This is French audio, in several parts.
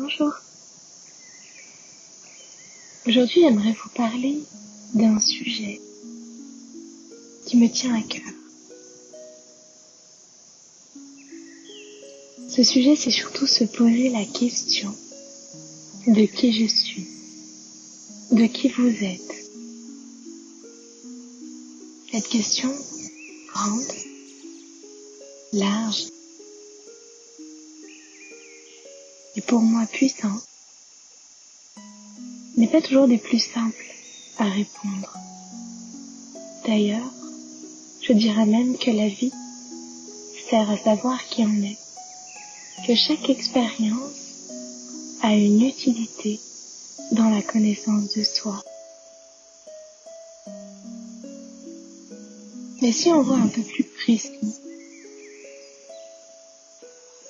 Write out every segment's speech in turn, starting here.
Bonjour. Aujourd'hui, j'aimerais vous parler d'un sujet qui me tient à cœur. Ce sujet, c'est surtout se poser la question de qui je suis, de qui vous êtes. Cette question grande, large et pour moi puissante n'est pas toujours des plus simples à répondre. D'ailleurs, je dirais même que la vie sert à savoir qui on est, que chaque expérience a une utilité dans la connaissance de soi. Mais si on voit un peu plus précis,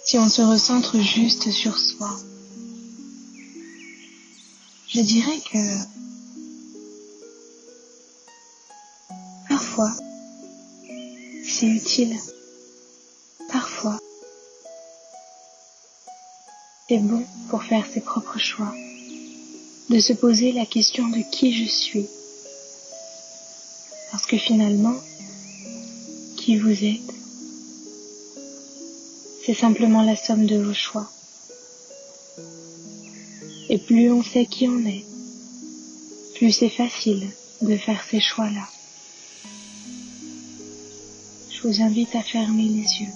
si on se recentre juste sur soi, je dirais que parfois c'est utile, parfois c'est bon pour faire ses propres choix, de se poser la question de qui je suis. Parce que finalement, qui vous êtes, c'est simplement la somme de vos choix. Et plus on sait qui on est, plus c'est facile de faire ces choix-là. Je vous invite à fermer les yeux,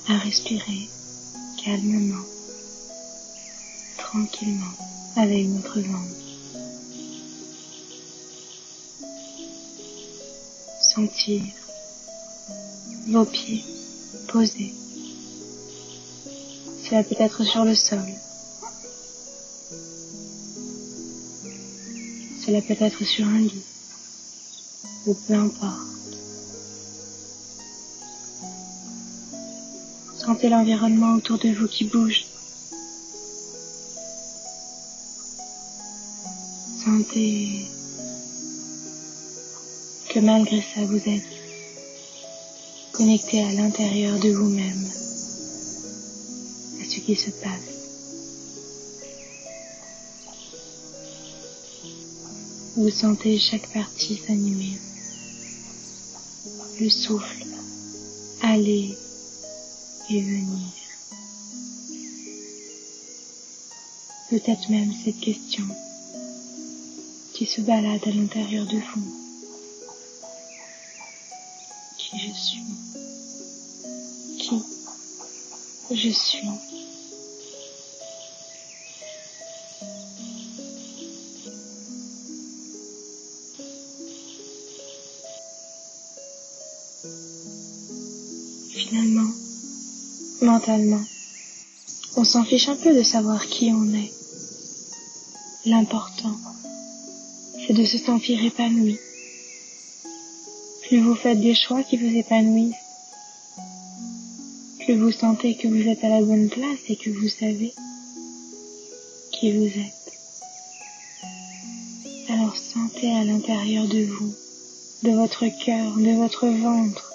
à respirer calmement, tranquillement, avec votre ventre. Sentir vos pieds posés. Cela peut être sur le sol. Cela peut être sur un lit. Ou peu importe. Sentez l'environnement autour de vous qui bouge. Sentez que malgré ça, vous êtes connecté à l'intérieur de vous-même, à ce qui se passe. Vous sentez chaque partie s'animer, le souffle aller et venir. Peut-être même cette question qui se balade à l'intérieur de vous. Qui je suis? Qui je suis? Finalement, mentalement, on s'en fiche un peu de savoir qui on est. L'important, c'est de se sentir épanoui. Plus vous faites des choix qui vous épanouissent, plus vous sentez que vous êtes à la bonne place et que vous savez qui vous êtes. Alors sentez à l'intérieur de vous, de votre cœur, de votre ventre.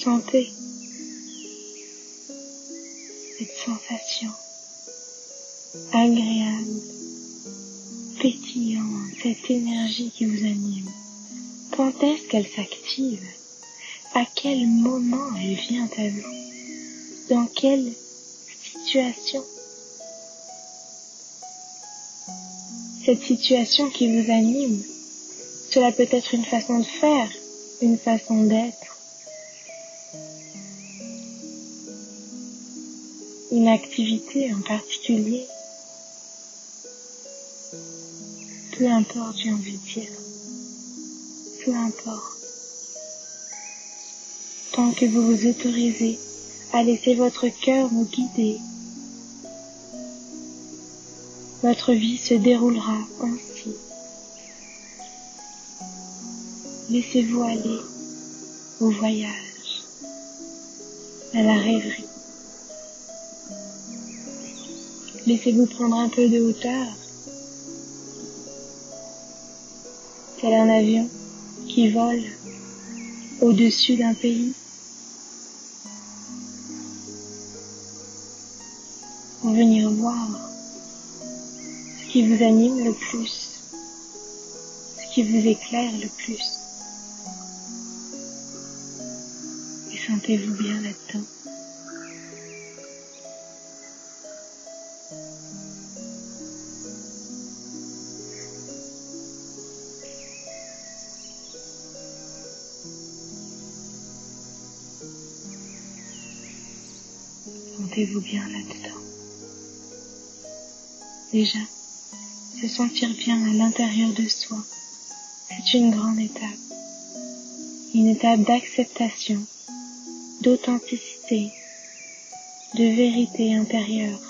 Sentez cette sensation agréable, pétillante, cette énergie qui vous anime. Quand est-ce qu'elle s'active? À quel moment elle vient à vous? Dans quelle situation? Cette situation qui vous anime, cela peut être une façon de faire, une façon d'être, une activité en particulier. Peu importe, j'ai envie de dire. Peu importe. Tant que vous vous autorisez à laisser votre cœur vous guider, votre vie se déroulera ainsi. Laissez-vous aller au voyage, à la rêverie. Laissez-vous prendre un peu de hauteur, tel un avion qui vole au-dessus d'un pays. pour venir voir ce qui vous anime le plus, ce qui vous éclaire le plus. Et sentez-vous bien là-dedans. Sentez-vous bien là-dedans. Déjà, se sentir bien à l'intérieur de soi, c'est une grande étape d'acceptation, d'authenticité, de vérité intérieure.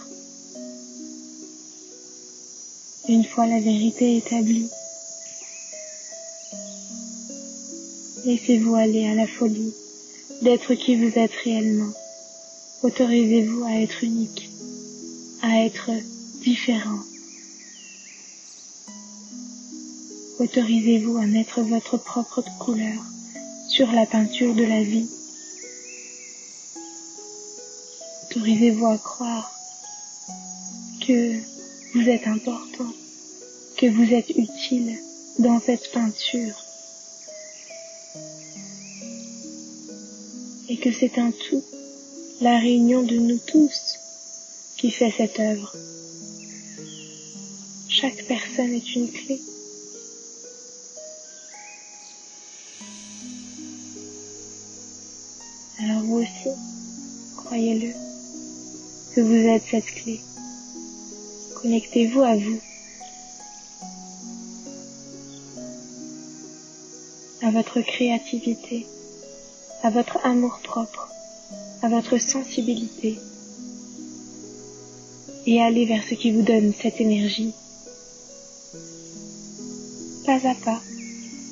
Une fois la vérité établie, laissez-vous aller à la folie d'être qui vous êtes réellement. Autorisez-vous à être unique, à être différent. Autorisez-vous à mettre votre propre couleur sur la peinture de la vie. Autorisez-vous à croire que vous êtes important, que vous êtes utile dans cette peinture et que c'est un tout, la réunion de nous tous qui fait cette œuvre. Chaque personne est une clé. Alors vous aussi, croyez-le, que vous êtes cette clé. Connectez-vous à vous, à votre créativité, à votre amour-propre, à votre sensibilité, et allez vers ce qui vous donne cette énergie. Pas à pas,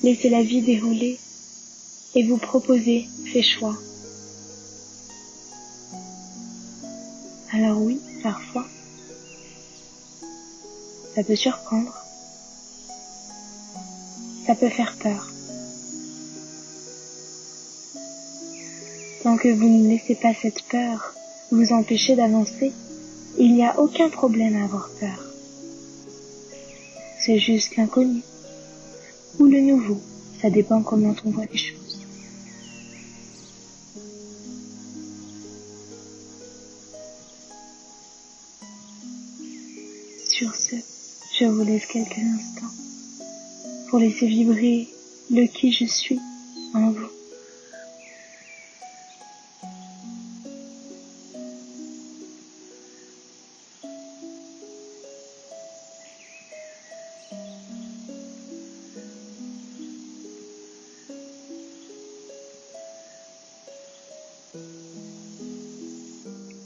laissez la vie dérouler et vous proposez ces choix. Alors oui, parfois, ça peut surprendre, ça peut faire peur. Tant que vous ne laissez pas cette peur vous empêcher d'avancer, il n'y a aucun problème à avoir peur. C'est juste l'inconnu, ou le nouveau, ça dépend comment on voit les choses. Sur ce, je vous laisse quelques instants pour laisser vibrer le qui je suis en vous.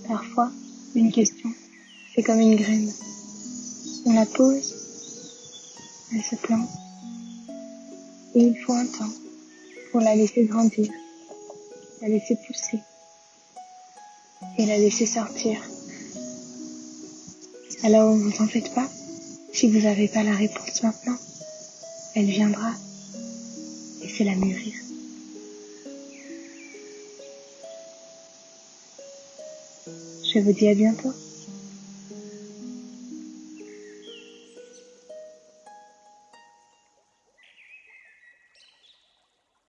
Parfois, une question, c'est comme une graine. On la pose, elle se plante, et il faut un temps pour la laisser grandir, la laisser pousser, et la laisser sortir. Alors ne vous en faites pas, si vous n'avez pas la réponse maintenant, elle viendra, laissez-la mûrir. Je vous dis à bientôt.